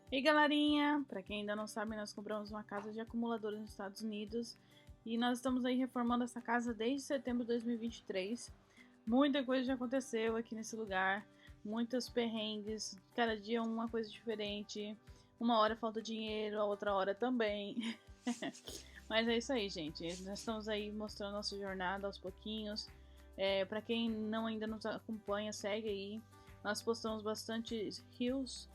E galerinha, para quem ainda não sabe, nós compramos uma casa de acumuladores nos Estados Unidos e nós estamos aí reformando essa casa desde setembro de 2023. Muita coisa já aconteceu aqui nesse lugar, muitos perrengues, cada dia uma coisa diferente. Uma hora falta dinheiro, a outra hora também. Mas é isso aí, gente. Nós estamos aí mostrando nossa jornada aos pouquinhos. Para quem não ainda nos acompanha, segue aí. Nós postamos bastante reels,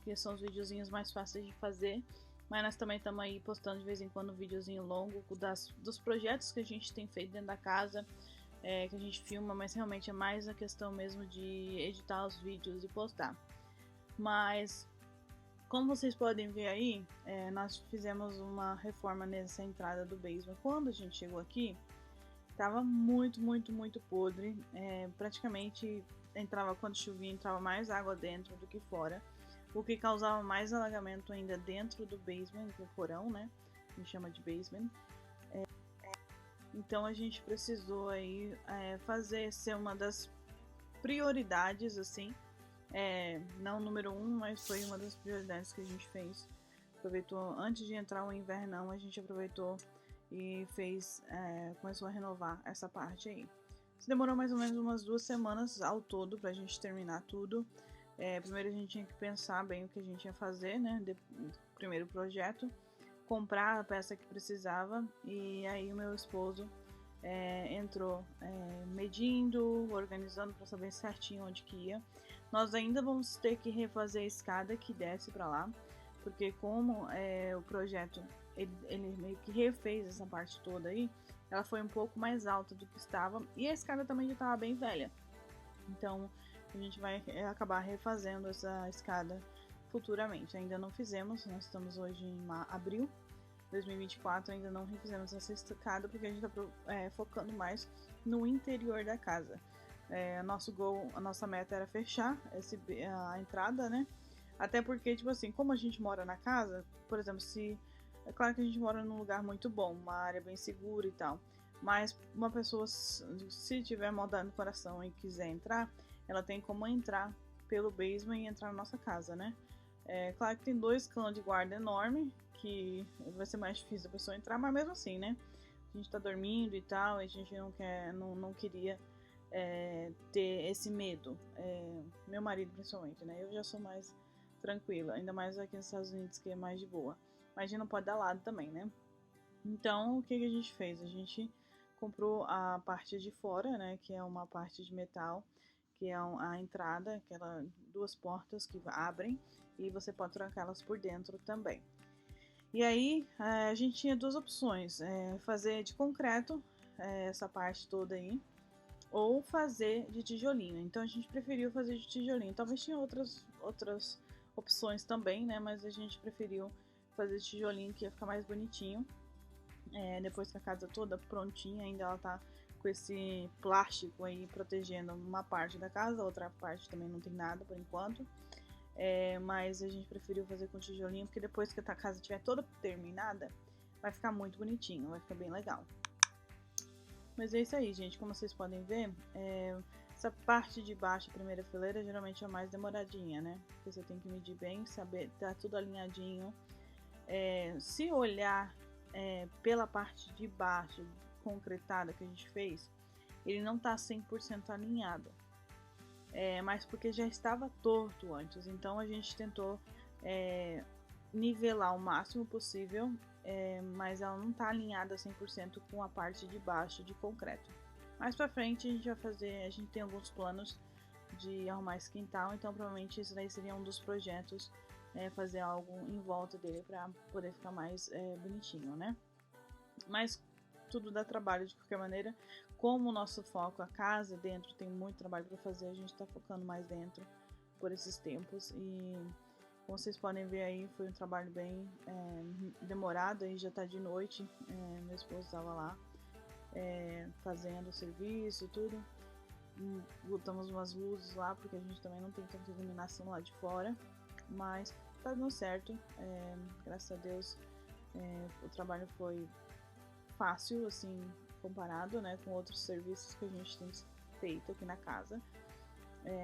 que são os videozinhos mais fáceis de fazer. Mas nós também estamos aí postando de vez em quando um videozinho longo dos projetos que a gente tem feito dentro da casa, que a gente filma, mas realmente é mais a questão mesmo de editar os vídeos e postar. Mas, como vocês podem ver aí, nós fizemos uma reforma nessa entrada do basement. Quando a gente chegou aqui, tava muito podre. Praticamente entrava, quando chovia, entrava mais água dentro do que fora, o que causava mais alagamento ainda dentro do basement, do porão, né? A gente chama de basement. Então a gente precisou aí fazer ser uma das prioridades, assim, não o número um, mas foi uma das prioridades que a gente fez. Aproveitou antes de entrar o invernão, a gente aproveitou e fez, começou a renovar essa parte aí. Isso demorou mais ou menos umas 2 semanas ao todo pra gente terminar tudo. Primeiro a gente tinha que pensar bem o que a gente ia fazer, né? Primeiro projeto, comprar a peça que precisava, e aí o meu esposo entrou medindo, organizando para saber certinho onde que ia. Nós ainda vamos ter que refazer a escada que desce para lá, porque como o projeto ele meio que refez essa parte toda aí, ela foi um pouco mais alta do que estava, e a escada também já estava bem velha. Então a gente vai acabar refazendo essa escada futuramente. Ainda não fizemos, nós estamos hoje em abril 2024, ainda não refizemos essa escada porque a gente está focando mais no interior da casa. Nosso goal, a nossa meta era fechar a entrada, né? Até porque, tipo assim, como a gente mora na casa, por exemplo, é claro que a gente mora num lugar muito bom, uma área bem segura e tal, mas uma pessoa, se tiver maldade no coração e quiser entrar, ela tem como entrar pelo basement e entrar na nossa casa, né? Claro que tem 2 cães de guarda enorme, que vai ser mais difícil a pessoa entrar, mas mesmo assim, né? A gente tá dormindo e tal, e a gente não queria ter esse medo. Meu marido principalmente, né? Eu já sou mais tranquila, ainda mais aqui nos Estados Unidos, que é mais de boa. Mas a gente não pode dar lado também, né? Então, o que a gente fez? A gente comprou a parte de fora, né? Que é uma parte de metal, que é a entrada, aquelas 2 portas que abrem, e você pode trancá-las por dentro também. E aí a gente tinha 2 opções: fazer de concreto essa parte toda aí, ou fazer de tijolinho. Então a gente preferiu fazer de tijolinho. Talvez tinha outras opções também, né? Mas a gente preferiu fazer de tijolinho, que ia ficar mais bonitinho. Depois que a casa toda prontinha, ainda ela tá com esse plástico aí protegendo uma parte da casa, a outra parte também não tem nada por enquanto. Mas a gente preferiu fazer com tijolinho, porque depois que a casa estiver toda terminada, vai ficar muito bonitinho, vai ficar bem legal. Mas é isso aí, gente. Como vocês podem ver, essa parte de baixo, a primeira fileira, geralmente é a mais demoradinha, né? Porque você tem que medir bem, saber, tá tudo alinhadinho. Se olhar pela parte de baixo, concretada que a gente fez, ele não tá 100% alinhado. Mas porque já estava torto antes, então a gente tentou nivelar o máximo possível, mas ela não está alinhada 100% com a parte de baixo de concreto. Mais pra frente a gente vai fazer, a gente tem alguns planos de arrumar esse quintal, então provavelmente esse daí seria um dos projetos, fazer algo em volta dele para poder ficar mais bonitinho, né? Mas tudo dá trabalho de qualquer maneira. Como o nosso foco, a casa dentro, tem muito trabalho para fazer, a gente está focando mais dentro por esses tempos. E como vocês podem ver aí, foi um trabalho bem demorado, aí já está de noite. Meu esposo estava lá fazendo o serviço e tudo. Botamos umas luzes lá, porque a gente também não tem tanta iluminação lá de fora. Mas tá dando certo, graças a Deus. O trabalho foi fácil, assim, comparado, né, com outros serviços que a gente tem feito aqui na casa.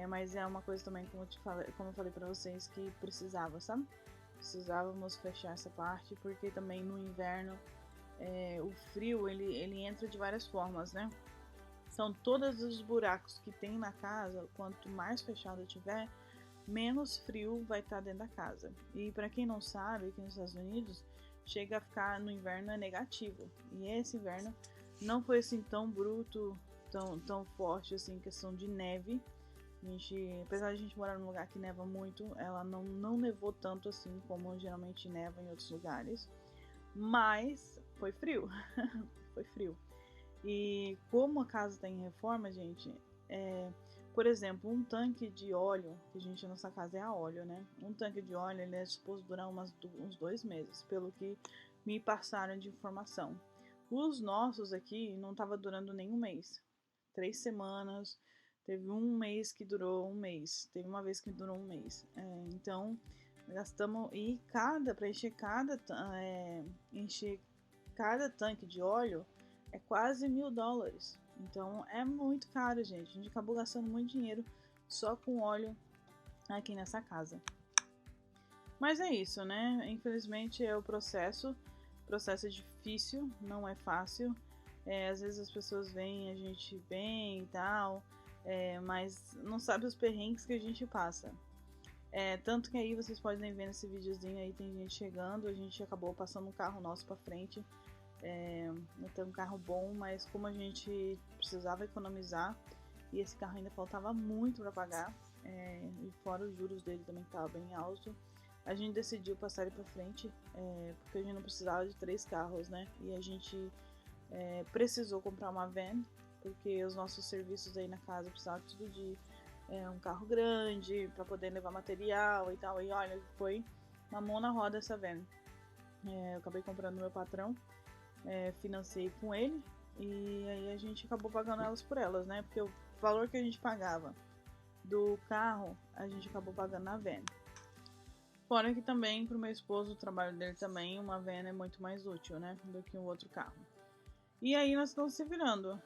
Mas é uma coisa também, como eu falei pra vocês, que precisava, sabe? Precisávamos fechar essa parte, porque também no inverno o frio ele entra de várias formas, né? São todos os buracos que tem na casa, quanto mais fechado tiver, menos frio vai estar dentro da casa. E para quem não sabe, aqui nos Estados Unidos, chega a ficar no inverno é negativo. E esse inverno não foi assim tão bruto, tão forte assim, em questão de neve. Apesar de a gente morar num lugar que neva muito, ela não nevou tanto assim como geralmente neva em outros lugares. Mas foi frio. Foi frio. E como a casa está em reforma, gente, por exemplo, um tanque de óleo, que a gente, nossa casa é a óleo, né? Um tanque de óleo, ele é suposto durar uns 2 meses, pelo que me passaram de informação. Os nossos aqui não tava durando nem um mês. 3 semanas, teve um mês que durou um mês, teve uma vez que durou um mês. Então, gastamos, e para encher cada tanque de óleo, é quase $1.000. Então é muito caro, gente. A gente acabou gastando muito dinheiro só com óleo aqui nessa casa. Mas é isso, né? Infelizmente é o processo. O processo é difícil, não é fácil. Às vezes as pessoas veem a gente bem e tal, mas não sabe os perrengues que a gente passa. Tanto que aí vocês podem ver nesse videozinho aí, tem gente chegando, a gente acabou passando um carro nosso pra frente. Não tem um carro bom, mas como a gente precisava economizar e esse carro ainda faltava muito para pagar, e fora os juros dele também estava bem alto, a gente decidiu passar ele para frente, porque a gente não precisava de 3 carros, né? E a gente precisou comprar uma van, porque os nossos serviços aí na casa precisavam tudo de um carro grande para poder levar material e tal. E olha, foi uma mão na roda essa van. Eu acabei comprando no meu patrão. Financei com ele e aí a gente acabou pagando elas por elas, né? Porque o valor que a gente pagava do carro, a gente acabou pagando na van. Fora que também pro meu esposo, o trabalho dele também, uma van é muito mais útil, né? Do que um outro carro. E aí nós estamos se virando.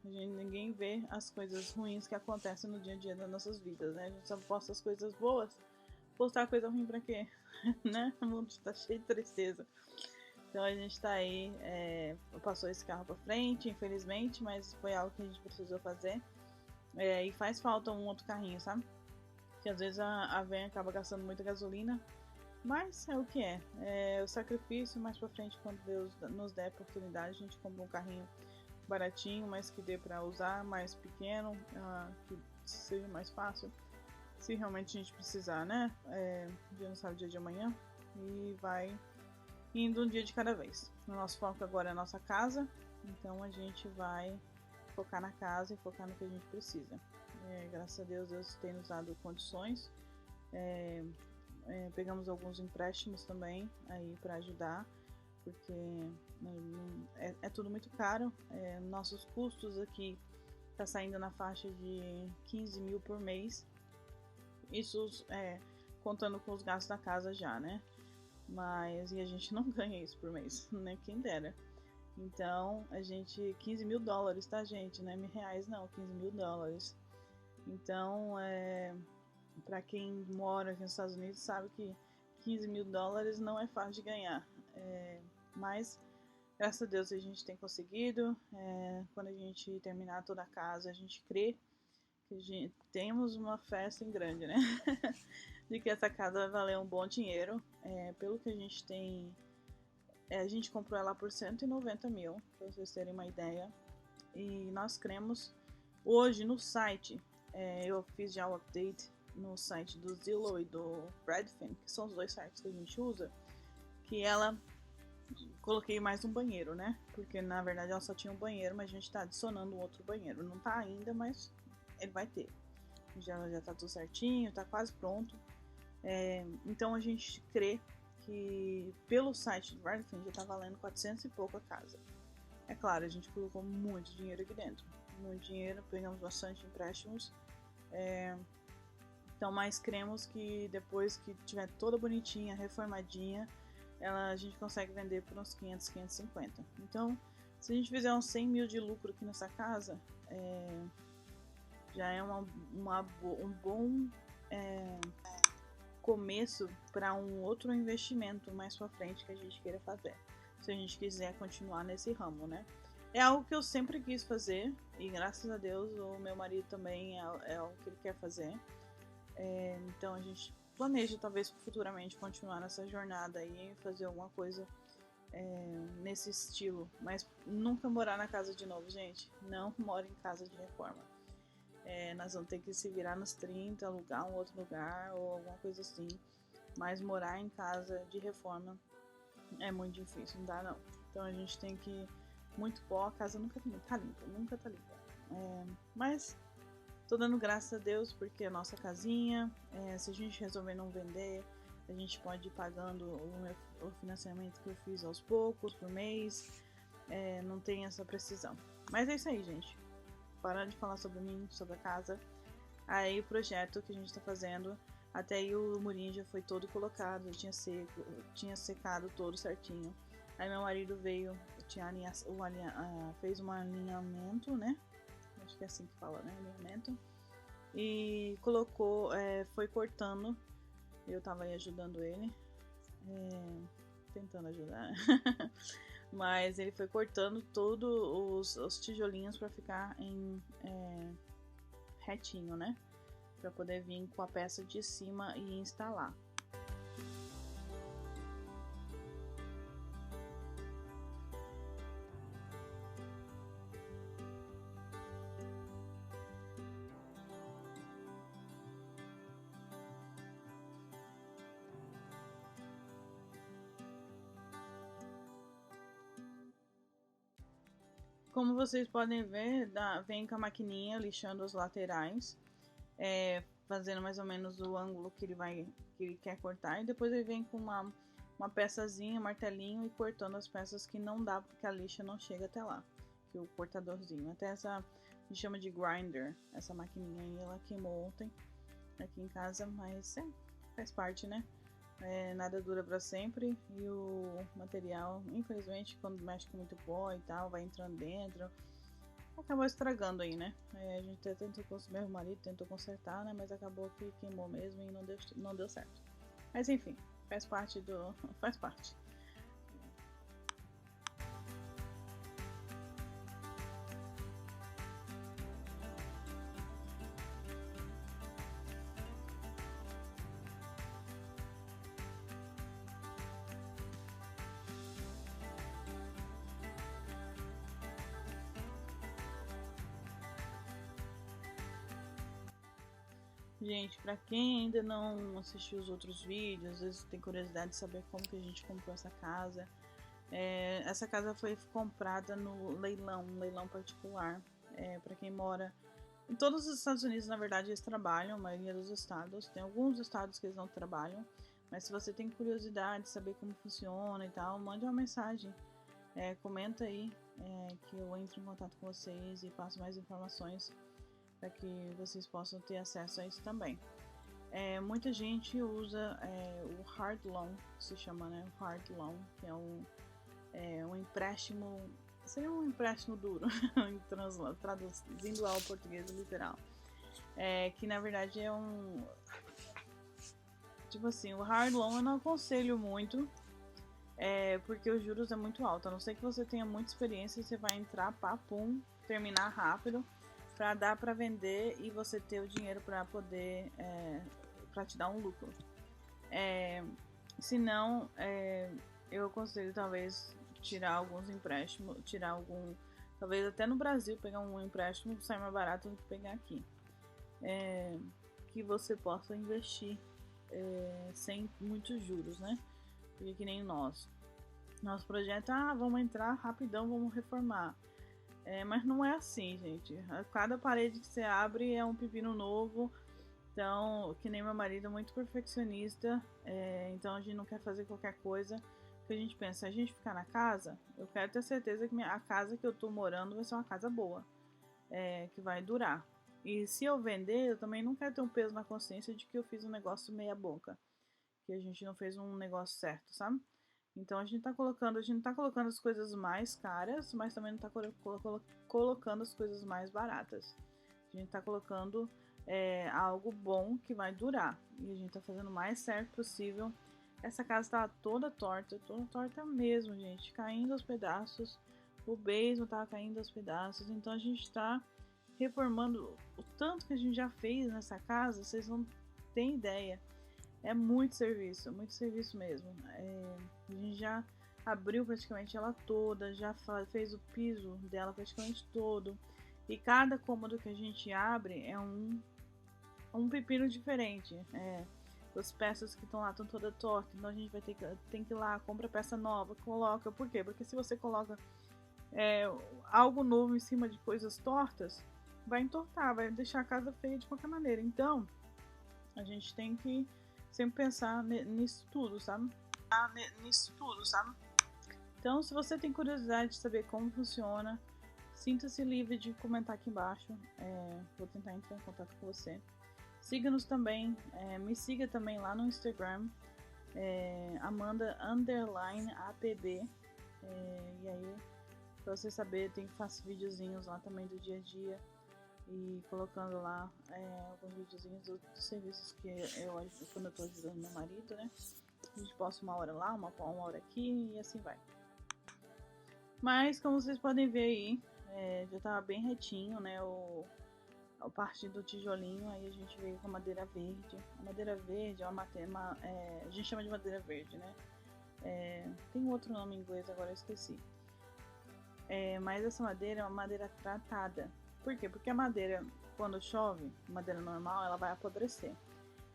Ninguém vê as coisas ruins que acontecem no dia a dia das nossas vidas, né? A gente só posta as coisas boas. Postar coisa ruim pra quê? Né? O mundo tá cheio de tristeza. Então a gente tá aí, passou esse carro pra frente, infelizmente, mas foi algo que a gente precisou fazer. E faz falta um outro carrinho, sabe? Que às vezes a van acaba gastando muita gasolina, mas é o que é. É o sacrifício, mais pra frente, quando Deus nos der a oportunidade, a gente compra um carrinho baratinho, mas que dê pra usar, mais pequeno, que seja mais fácil, se realmente a gente precisar, né? O dia não sabe o dia de amanhã, e vai indo um dia de cada vez. O nosso foco agora é a nossa casa, então a gente vai focar na casa e focar no que a gente precisa. Graças a Deus, Deus tem nos dado condições. Pegamos alguns empréstimos também aí para ajudar, porque é tudo muito caro. Nossos custos aqui tá saindo na faixa de 15 mil por mês. Isso contando com os gastos da casa já, né? E a gente não ganha isso por mês, né? Quem dera. Então, a gente... $15 mil, tá, gente? Não é R$1.000 não, $15 mil. Então, pra quem mora aqui nos Estados Unidos sabe que $15 mil não é fácil de ganhar. Mas, graças a Deus, a gente tem conseguido. Quando a gente terminar toda a casa, a gente crê que temos uma festa em grande, né? De que essa casa vai valer um bom dinheiro. Pelo que a gente tem, a gente comprou ela por 190 mil, para vocês terem uma ideia. E nós cremos hoje no site, eu fiz já o update no site do Zillow e do Redfin, que são os 2 sites que a gente usa, que ela coloquei mais um banheiro, né? Porque na verdade ela só tinha um banheiro, mas a gente tá adicionando um outro banheiro. Não tá ainda, mas ele vai ter. Já tá tudo certinho, tá quase pronto. Então a gente crê que pelo site do Redfin já tá valendo 400 e pouco a casa. É claro, a gente colocou muito dinheiro aqui dentro. Muito dinheiro, pegamos bastante empréstimos. Então, mas cremos que depois que tiver toda bonitinha, reformadinha, a gente consegue vender por uns 500, 550. Então, se a gente fizer uns 100 mil de lucro aqui nessa casa, já é um bom começo para um outro investimento mais para frente que a gente queira fazer, se a gente quiser continuar nesse ramo, né? É algo que eu sempre quis fazer e graças a Deus o meu marido também é algo que ele quer fazer. Então a gente planeja talvez futuramente continuar nessa jornada e fazer alguma coisa nesse estilo, mas nunca morar na casa de novo, gente. Não mora em casa de reforma. Nós vamos ter que se virar nos 30, alugar um outro lugar ou alguma coisa assim. Mas morar em casa de reforma é muito difícil, não dá não. Então a gente tem que muito pó, a casa nunca tá limpa, nunca tá limpa. Mas tô dando graças a Deus porque é a nossa casinha, se a gente resolver não vender, a gente pode ir pagando o financiamento que eu fiz aos poucos, por mês, não tem essa precisão. Mas é isso aí, gente. Parando de falar sobre mim, sobre a casa. Aí o projeto que a gente tá fazendo, até aí o murinho já foi todo colocado, tinha secado todo certinho. Aí meu marido veio, fez um alinhamento, né? Acho que é assim que fala, né? Alinhamento. E colocou, foi cortando. Eu tava aí ajudando ele. Tentando ajudar. Mas ele foi cortando todos os tijolinhos para ficar em retinho, né? Para poder vir com a peça de cima e instalar. Como vocês podem ver, vem com a maquininha lixando as laterais, fazendo mais ou menos o ângulo que ele quer cortar, e depois ele vem com uma peçazinha, um martelinho, e cortando as peças que não dá, porque a lixa não chega até lá, que o cortadorzinho. Até essa a gente chama de grinder, essa maquininha aí, ela queimou ontem aqui em casa, mas faz parte, né? Nada dura para sempre e o material, infelizmente, quando mexe com muito pó e tal, vai entrando dentro, acabou estragando aí, né? A gente até tentou, meu marido tentou consertar, né? Mas acabou que queimou mesmo e não deu certo. Mas enfim, faz parte. Gente, pra quem ainda não assistiu os outros vídeos, às vezes tem curiosidade de saber como que a gente comprou essa casa. Essa casa foi comprada no leilão, um leilão particular. Pra quem mora em todos os Estados Unidos, na verdade, eles trabalham, a maioria dos estados. Tem alguns estados que eles não trabalham, mas se você tem curiosidade de saber como funciona e tal, mande uma mensagem. Comenta aí que eu entro em contato com vocês e passo mais informações para que vocês possam ter acesso a isso também. Muita gente usa o hard loan, que se chama, né? O hard loan, que é um empréstimo, seria um empréstimo duro, traduzindo ao português literal. Que na verdade é tipo assim, o hard loan eu não aconselho muito, porque os juros é muito alto. A não ser que você tenha muita experiência, você vai entrar, papum, terminar rápido, para dar para vender e você ter o dinheiro para poder para te dar um lucro. Se não, eu aconselho talvez tirar alguns empréstimos, talvez até no Brasil pegar um empréstimo que sai mais barato do que pegar aqui, que você possa investir sem muitos juros, né? Porque que nem nosso projeto, vamos entrar rapidão, vamos reformar. Mas não é assim, gente. Cada parede que você abre é um pepino novo. Então, que nem meu marido é muito perfeccionista. Então a gente não quer fazer qualquer coisa. Que a gente pensa, se a gente ficar na casa, eu quero ter certeza que a casa que eu tô morando vai ser uma casa boa. Que vai durar. E se eu vender, eu também não quero ter um peso na consciência de que eu fiz um negócio meia boca. Que a gente não fez um negócio certo, sabe? Então a gente não tá colocando as coisas mais caras, mas também não tá colocando as coisas mais baratas. A gente tá colocando algo bom que vai durar. E a gente tá fazendo o mais certo possível. Essa casa tá toda torta mesmo, gente. Caindo aos pedaços. O basement tava caindo aos pedaços. Então a gente tá reformando o tanto que a gente já fez nessa casa. Vocês não têm ideia. É muito serviço mesmo. A gente já abriu praticamente ela toda, já fez o piso dela praticamente todo. E cada cômodo que a gente abre é um pepino diferente. As peças que estão lá estão todas tortas, então a gente vai tem que ir lá, compra peça nova, coloca. Por quê? Porque se você coloca algo novo em cima de coisas tortas, vai entortar, vai deixar a casa feia de qualquer maneira. Então, a gente tem que sempre pensar nisso tudo, sabe? Então, se você tem curiosidade de saber como funciona, sinta-se livre de comentar aqui embaixo. Vou tentar entrar em contato com você. Siga-nos também, me siga também lá no Instagram, Amanda_APB. E aí, pra você saber, eu faço videozinhos lá também do dia a dia. E colocando lá alguns videozinhos dos serviços que quando eu tô ajudando meu marido, né? A gente posta uma hora lá, uma hora aqui e assim vai. Mas como vocês podem ver aí, já tava bem retinho, né? A parte do tijolinho, aí a gente veio com a madeira verde. A madeira verde é a gente chama de madeira verde, né? Tem outro nome em inglês, agora eu esqueci. Mas essa madeira é uma madeira tratada. Por quê? Porque a madeira, quando chove, madeira normal, ela vai apodrecer.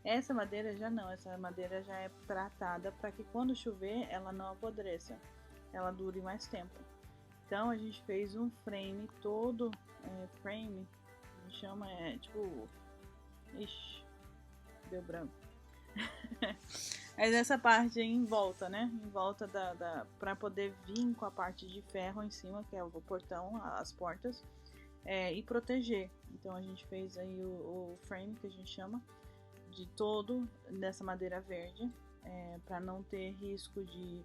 Essa madeira já não, essa madeira já é tratada para que quando chover ela não apodreça, ela dure mais tempo. Então a gente fez um frame todo, frame, a gente chama, tipo, ixi, deu branco. Aí nessa parte aí em volta, né? Em volta para poder vir com a parte de ferro em cima, que é o portão, as portas. E proteger. Então a gente fez aí o frame, que a gente chama, de todo dessa madeira verde, para não ter risco de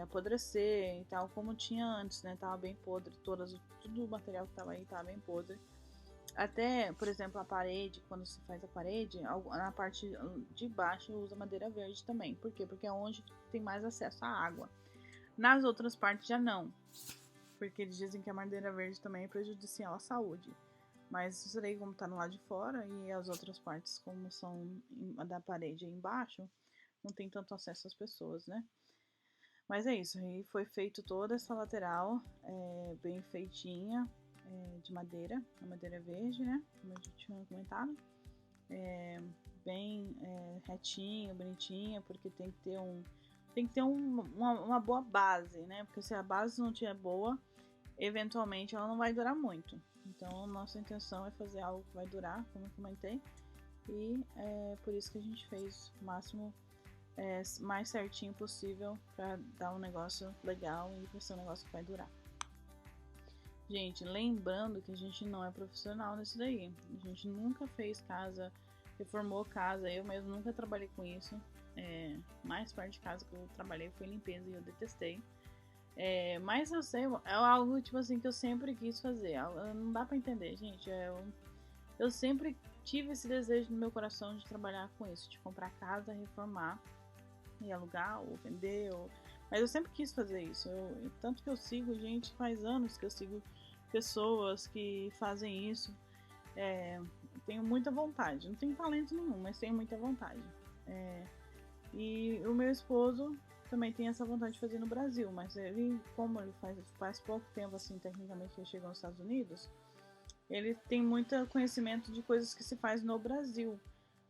apodrecer e tal, como tinha antes, né? Tava bem podre, tudo o material que tava aí tava bem podre. Até, por exemplo, a parede, quando se faz a parede, na parte de baixo usa madeira verde também. Por quê? Porque é onde tem mais acesso à água. Nas outras partes já não. Porque eles dizem que a madeira verde também é prejudicial à saúde. Mas isso daí, como tá no lado de fora, e as outras partes, como são da parede aí embaixo, não tem tanto acesso às pessoas, né? Mas é isso, aí foi feito toda essa lateral, bem feitinha, de madeira, a madeira verde, né? Como a gente tinha comentado. Bem retinho, bonitinha, porque tem que ter uma boa base, né? Porque se a base não tiver boa, eventualmente ela não vai durar muito. Então, nossa intenção é fazer algo que vai durar, como eu comentei. E é por isso que a gente fez o máximo, mais certinho possível, para dar um negócio legal e para ser um negócio que vai durar. Gente, lembrando que a gente não é profissional nisso daí. A gente nunca fez casa, reformou casa, eu mesmo nunca trabalhei com isso. Mais parte de casa que eu trabalhei foi limpeza e eu detestei. Mas eu sei, é algo tipo assim que eu sempre quis fazer. Não dá pra entender, gente. Eu sempre tive esse desejo no meu coração de trabalhar com isso, de comprar casa, reformar e alugar ou vender. Mas eu sempre quis fazer isso. Tanto que eu sigo gente, faz anos que eu sigo pessoas que fazem isso. Tenho muita vontade. Não tenho talento nenhum, mas tenho muita vontade. E o meu esposo também tem essa vontade de fazer no Brasil, mas ele, como ele faz pouco tempo, assim, tecnicamente, que ele chegou nos Estados Unidos, ele tem muito conhecimento de coisas que se faz no Brasil.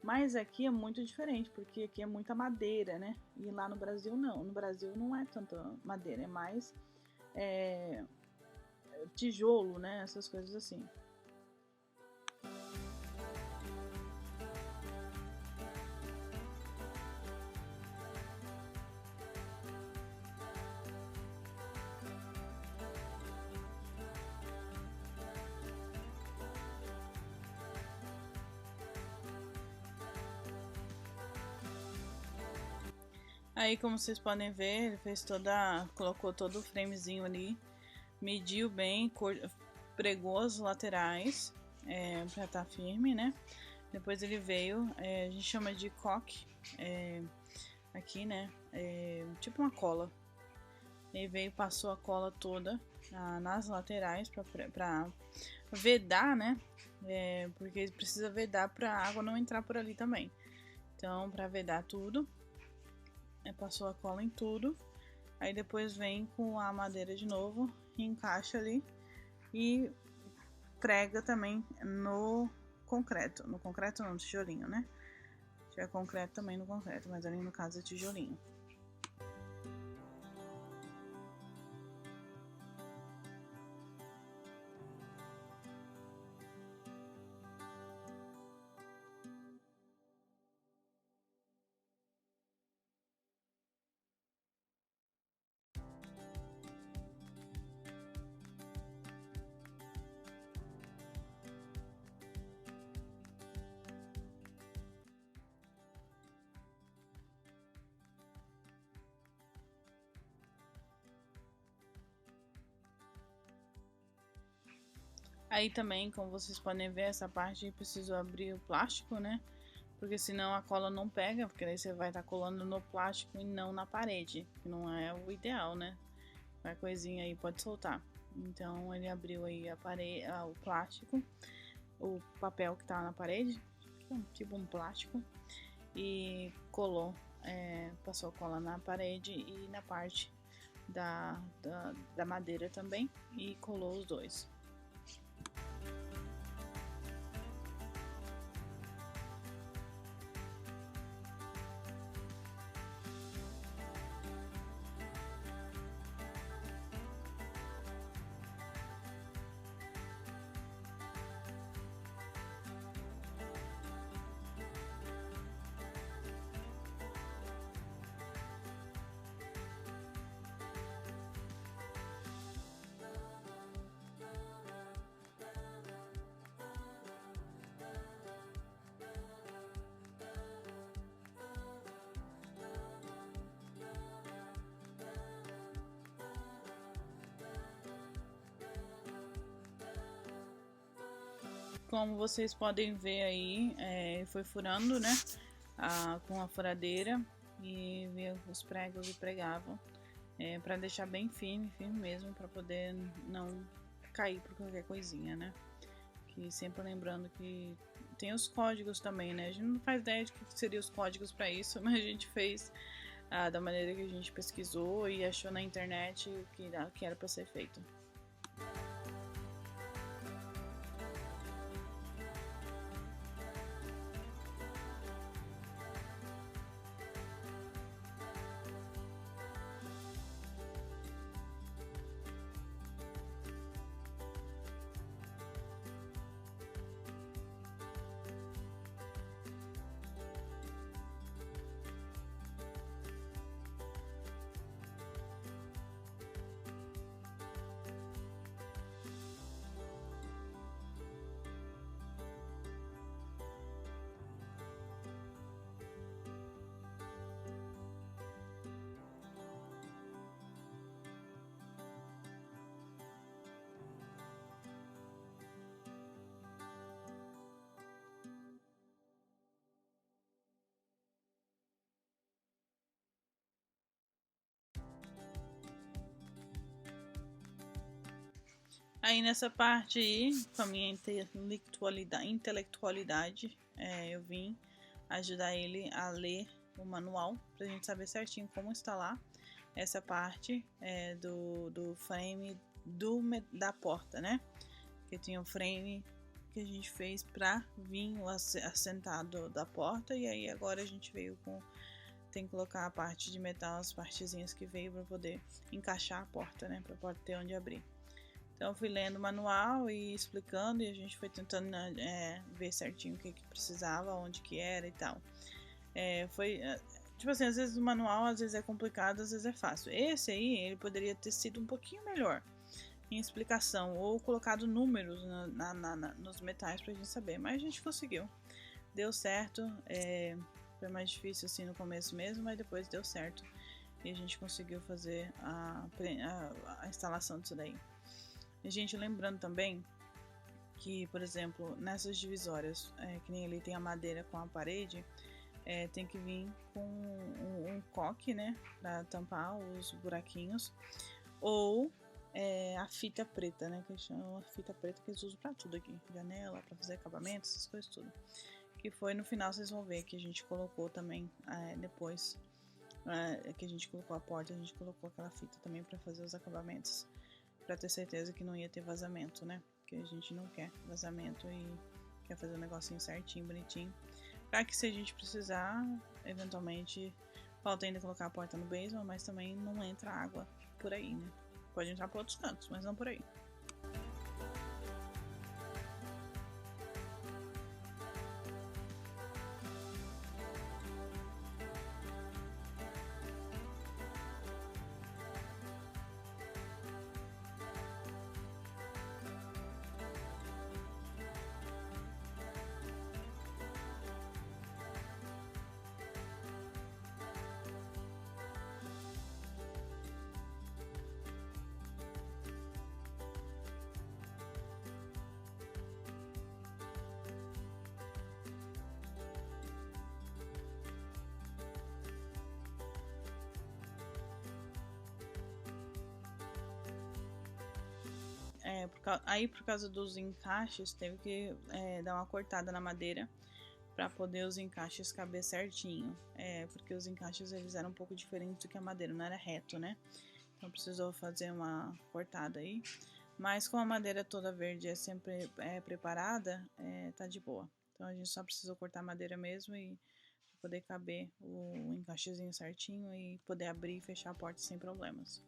Mas aqui é muito diferente, porque aqui é muita madeira, né? E lá no Brasil não. No Brasil não é tanta madeira, é mais tijolo, né? Essas coisas assim. Aí, como vocês podem ver, ele fez colocou todo o framezinho ali, mediu bem, pregou as laterais, pra estar firme, né? Depois ele veio, a gente chama de coque, aqui, né? Tipo uma cola. Ele veio, passou a cola toda nas laterais pra vedar, né? Porque precisa vedar pra água não entrar por ali também. Então, pra vedar tudo, passou a cola em tudo. Aí depois vem com a madeira de novo, encaixa ali e prega também no concreto. No concreto não, no tijolinho, né? Se tiver concreto também no concreto, mas ali no caso é tijolinho. Aí também, como vocês podem ver, essa parte preciso abrir o plástico, né? Porque senão a cola não pega, porque daí você vai estar colando no plástico e não na parede, que não é o ideal, né? Qualquer coisinha aí pode soltar. Então ele abriu aí a parede, o plástico, o papel que tá na parede, tipo um plástico, e colou, passou cola na parede e na parte da madeira também, e colou os dois. Como vocês podem ver aí, foi furando, né, com a furadeira, e veio os pregos e pregavam, para deixar bem firme mesmo, para poder não cair por qualquer coisinha, né. Que sempre lembrando que tem os códigos também, né, a gente não faz ideia de que seriam os códigos para isso, mas a gente fez da maneira que a gente pesquisou e achou na internet que era para ser feito. Aí nessa parte aí, com a minha intelectualidade, eu vim ajudar ele a ler o manual, pra gente saber certinho como instalar essa parte do frame da porta, né? Que tinha um frame que a gente fez pra vir o assentado da porta, e aí agora a gente veio com... Tem que colocar a parte de metal, as partezinhas que veio pra poder encaixar a porta, né? Pra porta ter onde abrir. Então eu fui lendo o manual e explicando, e a gente foi tentando ver certinho o que precisava, onde que era e tal. Tipo assim, às vezes o manual às vezes é complicado, às vezes é fácil. Esse aí, ele poderia ter sido um pouquinho melhor em explicação, ou colocado números nos metais pra gente saber, mas a gente conseguiu. Deu certo, foi mais difícil assim no começo mesmo, mas depois deu certo. E a gente conseguiu fazer a instalação disso daí. E, gente, lembrando também que, por exemplo, nessas divisórias, que nem ali tem a madeira com a parede, tem que vir com um coque, né, para tampar os buraquinhos, ou a fita preta, né, que chama fita preta, que eles usam para tudo aqui, janela, para fazer acabamento, essas coisas tudo. Que foi no final, vocês vão ver que a gente colocou também depois que a gente colocou a porta, a gente colocou aquela fita também para fazer os acabamentos, para ter certeza que não ia ter vazamento, né? Porque a gente não quer vazamento e quer fazer o negocinho certinho, bonitinho, para que se a gente precisar, eventualmente, falta ainda colocar a porta no basement, mas também não entra água por aí, né? Pode entrar por outros cantos, mas não por aí. Aí por causa dos encaixes, teve que dar uma cortada na madeira para poder os encaixes caber certinho. Porque os encaixes eles eram um pouco diferentes do que a madeira, não era reto, né? Então precisou fazer uma cortada aí. Mas como a madeira toda verde é sempre preparada, tá de boa. Então a gente só precisou cortar a madeira mesmo e poder caber o encaixezinho certinho e poder abrir e fechar a porta sem problemas.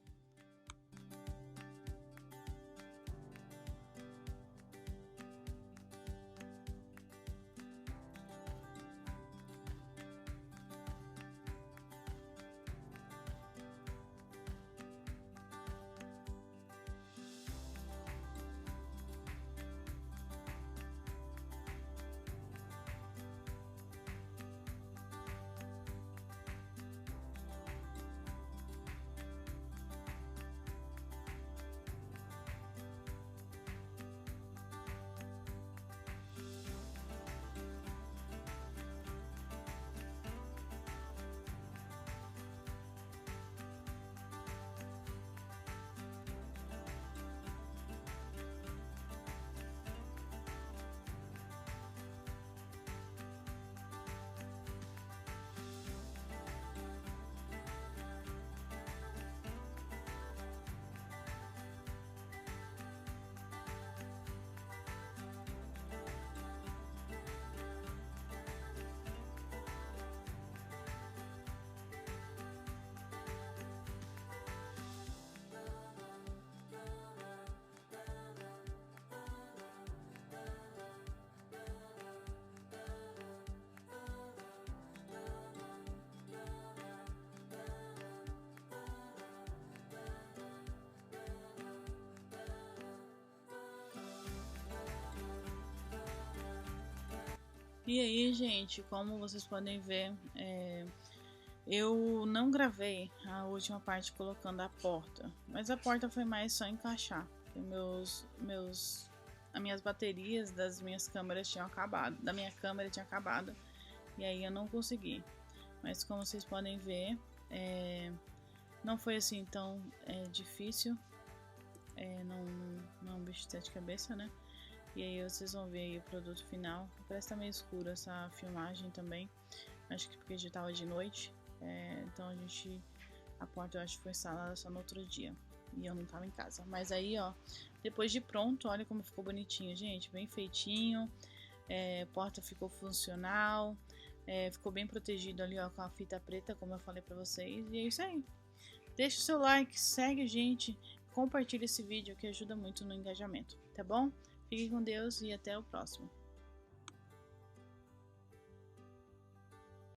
E aí, gente, como vocês podem ver, eu não gravei a última parte colocando a porta, mas a porta foi mais só encaixar, porque as minhas baterias das minhas câmeras tinham acabado, da minha câmera tinha acabado, e aí eu não consegui. Mas como vocês podem ver, não foi assim tão difícil, não é um bicho de sete cabeças, né? E aí vocês vão ver aí o produto final. Parece que tá meio escuro essa filmagem também. Acho que porque já tava de noite. Então a porta eu acho que foi instalada só no outro dia. E eu não tava em casa. Mas aí, ó, depois de pronto, olha como ficou bonitinho, gente. Bem feitinho. Porta ficou funcional. Ficou bem protegido ali, ó, com a fita preta, como eu falei pra vocês. E é isso aí. Deixa o seu like, segue a gente, compartilha esse vídeo que ajuda muito no engajamento, tá bom? Fique com Deus e até o próximo.